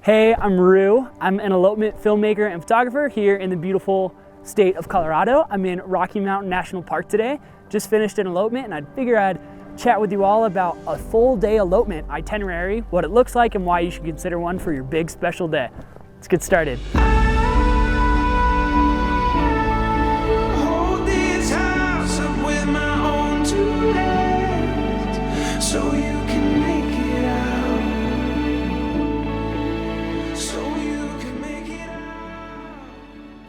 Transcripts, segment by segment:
Hey, I'm Rue. I'm an elopement filmmaker and photographer here in the beautiful state of Colorado. I'm in Rocky Mountain National Park today. Just finished an elopement and I'd figure I'd chat with you all about a full day elopement itinerary, what it looks like and why you should consider one for your big special day. Let's get started.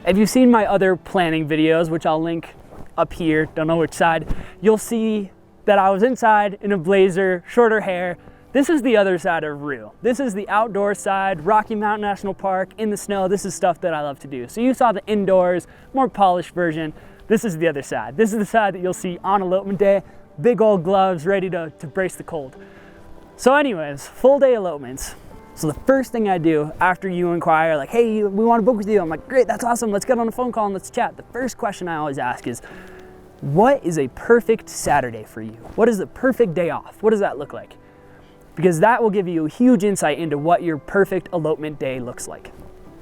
If you've seen my other planning videos, which I'll link up here, don't know which side, you'll see that I was inside in a blazer, shorter hair. This is the other side of Rue. This is the outdoor side, Rocky Mountain National Park, in the snow. This is stuff that I love to do. So you saw the indoors, more polished version. This is the other side. This is the side that you'll see on elopement day, big old gloves ready to brace the cold. So anyways, full day elopements. So the first thing I do after you inquire, like, hey, we want to book with you. I'm like, great, that's awesome. Let's get on a phone call and let's chat. The first question I always ask is, what is a perfect Saturday for you? What is the perfect day off? What does that look like? Because that will give you a huge insight into what your perfect elopement day looks like.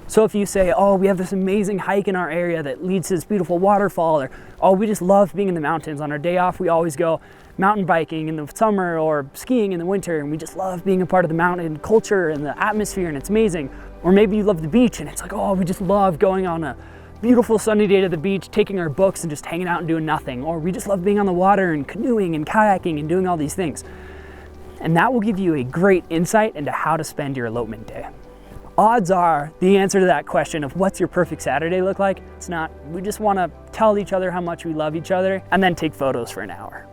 So if you say, oh, we have this amazing hike in our area that leads to this beautiful waterfall, or, oh, we just love being in the mountains. On our day off, we always go mountain biking in the summer or skiing in the winter, and we just love being a part of the mountain culture and the atmosphere, and it's amazing. Or maybe you love the beach and it's like, oh, we just love going on a beautiful sunny day to the beach, taking our books and just hanging out and doing nothing. Or we just love being on the water and canoeing and kayaking and doing all these things. And that will give you a great insight into how to spend your elopement day. Odds are the answer to that question of what's your perfect Saturday look like, it's not. We just want to tell each other how much we love each other and then take photos for an hour.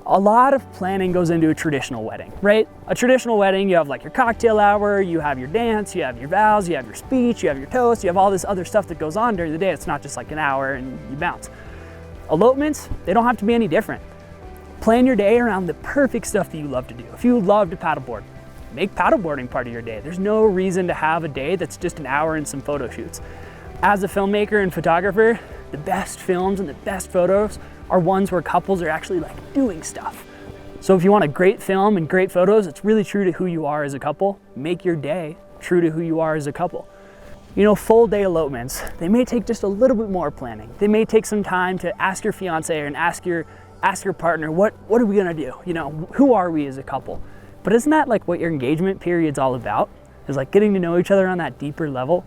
A lot of planning goes into a traditional wedding, right? A traditional wedding, you have like your cocktail hour, you have your dance, you have your vows, you have your speech, you have your toast, you have all this other stuff that goes on during the day. It's not just like an hour and you bounce. Elopements, they don't have to be any different. Plan your day around the perfect stuff that you love to do. If you love to paddleboard, make paddleboarding part of your day. There's no reason to have a day that's just an hour and some photo shoots. As a filmmaker and photographer, the best films and the best photos are ones where couples are actually like doing stuff. So if you want a great film and great photos, it's really true to who you are as a couple. Make your day true to who you are as a couple. You know, full day elopements, they may take just a little bit more planning. They may take some time to ask your fiance and ask your partner, what are we gonna do? You know, who are we as a couple? But isn't that like what your engagement period's all about? Is like getting to know each other on that deeper level.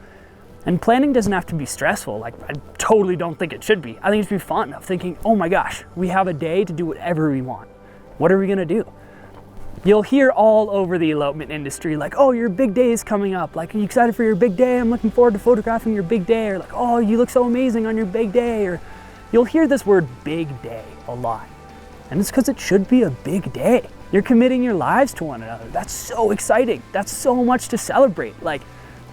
And planning doesn't have to be stressful. Like, I totally don't think it should be. I think it should be fun of thinking, oh my gosh, we have a day to do whatever we want. What are we gonna do? You'll hear all over the elopement industry, like, oh, your big day is coming up. Like, are you excited for your big day? I'm looking forward to photographing your big day. Or like, oh, you look so amazing on your big day. Or you'll hear this word big day a lot. And it's because it should be a big day. You're committing your lives to one another. That's so exciting. That's so much to celebrate. Like,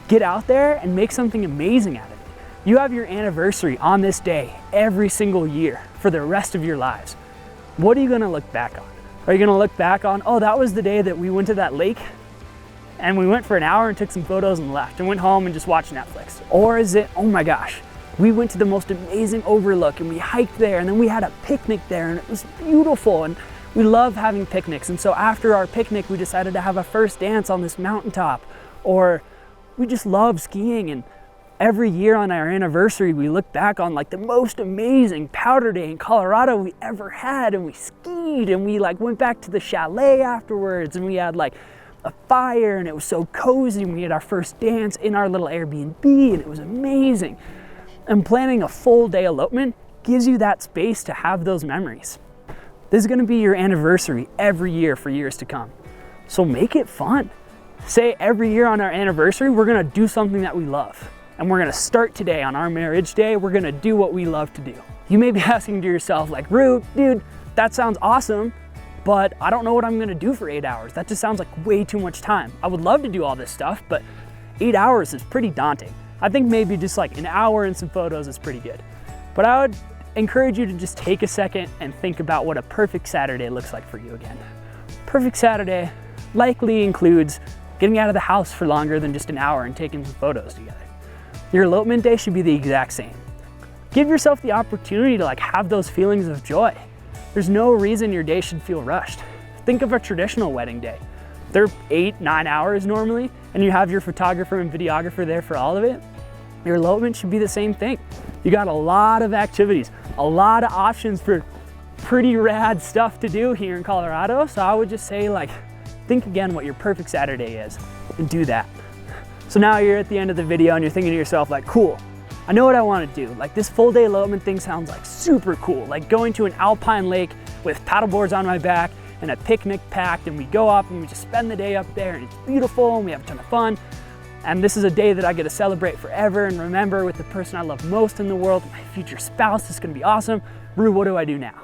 get out there and make something amazing out of it. You have your anniversary on this day every single year for the rest of your lives. What are you gonna look back on? Are you gonna look back on, oh, that was the day that we went to that lake and we went for an hour and took some photos and left and went home and just watched Netflix? Or is it, oh my gosh, we went to the most amazing overlook and we hiked there and then we had a picnic there and it was beautiful, and we love having picnics. And so after our picnic, we decided to have a first dance on this mountaintop. Or we just love skiing, and every year on our anniversary, we look back on like the most amazing powder day in Colorado we ever had, and we skied and we like went back to the chalet afterwards and we had like a fire and it was so cozy, and we had our first dance in our little Airbnb and it was amazing. And planning a full day elopement gives you that space to have those memories. This is gonna be your anniversary every year for years to come. So make it fun. Say every year on our anniversary, we're gonna do something that we love. And we're gonna start today on our marriage day, we're gonna do what we love to do. You may be asking to yourself like, Rue, dude, that sounds awesome, but I don't know what I'm gonna do for 8 hours. That just sounds like way too much time. I would love to do all this stuff, but 8 hours is pretty daunting. I think maybe just like an hour and some photos is pretty good. But I would encourage you to just take a second and think about what a perfect Saturday looks like for you again. Perfect Saturday likely includes getting out of the house for longer than just an hour and taking some photos together. Your elopement day should be the exact same. Give yourself the opportunity to like have those feelings of joy. There's no reason your day should feel rushed. Think of a traditional wedding day. They're 8-9 hours normally, and you have your photographer and videographer there for all of it, your elopement should be the same thing. You got a lot of activities, a lot of options for pretty rad stuff to do here in Colorado. So I would just say, like, think again what your perfect Saturday is and do that. So now you're at the end of the video and you're thinking to yourself, like, cool, I know what I want to do. Like, this full day elopement thing sounds like super cool. Like going to an alpine lake with paddleboards on my back and a picnic packed, and we go up and we just spend the day up there and it's beautiful and we have a ton of fun. And this is a day that I get to celebrate forever and remember with the person I love most in the world, my future spouse. This is gonna be awesome. Rue, what do I do now?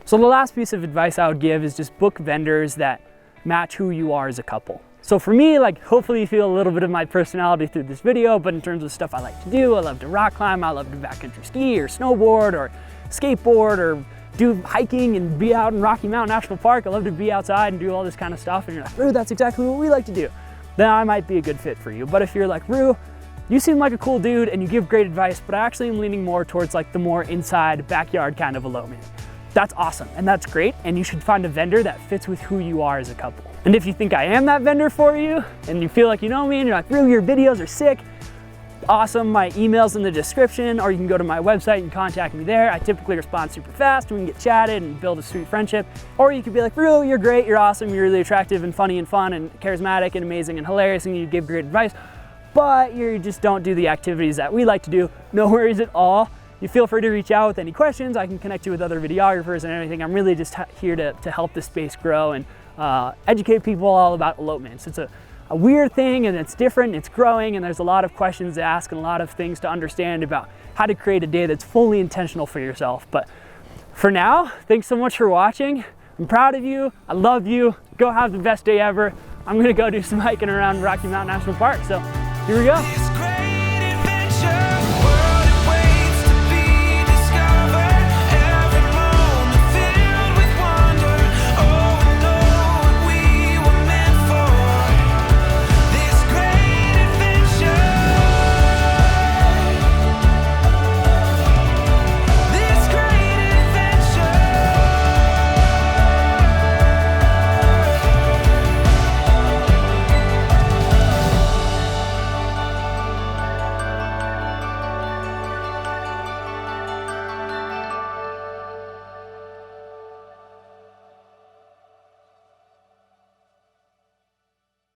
So the last piece of advice I would give is just book vendors that match who you are as a couple. So for me, like, hopefully you feel a little bit of my personality through this video, but in terms of stuff I like to do, I love to rock climb, I love to backcountry ski or snowboard or skateboard or do hiking and be out in Rocky Mountain National Park. I love to be outside and do all this kind of stuff. And you're like, Rue, that's exactly what we like to do. Then I might be a good fit for you. But if you're like, Rue, you seem like a cool dude and you give great advice, but I actually am leaning more towards like the more inside backyard kind of elopement. That's awesome and that's great, and you should find a vendor that fits with who you are as a couple. And if you think I am that vendor for you and you feel like you know me and you're like, Rue, your videos are sick, awesome, my email's in the description, or you can go to my website and contact me there. I typically respond super fast, we can get chatted and build a sweet friendship. Or you could be like, Rue, you're great, you're awesome, you're really attractive and funny and fun and charismatic and amazing and hilarious and you give great advice, but you just don't do the activities that we like to do. No worries at all. You feel free to reach out with any questions. I can connect you with other videographers and everything. I'm really just here to help the space grow and educate people all about elopements. It's a weird thing and it's different, it's growing, and there's a lot of questions to ask and a lot of things to understand about how to create a day that's fully intentional for yourself. But for now, thanks so much for watching. I'm proud of you, I love you, go have the best day ever. I'm gonna go do some hiking around Rocky Mountain National Park, so here we go.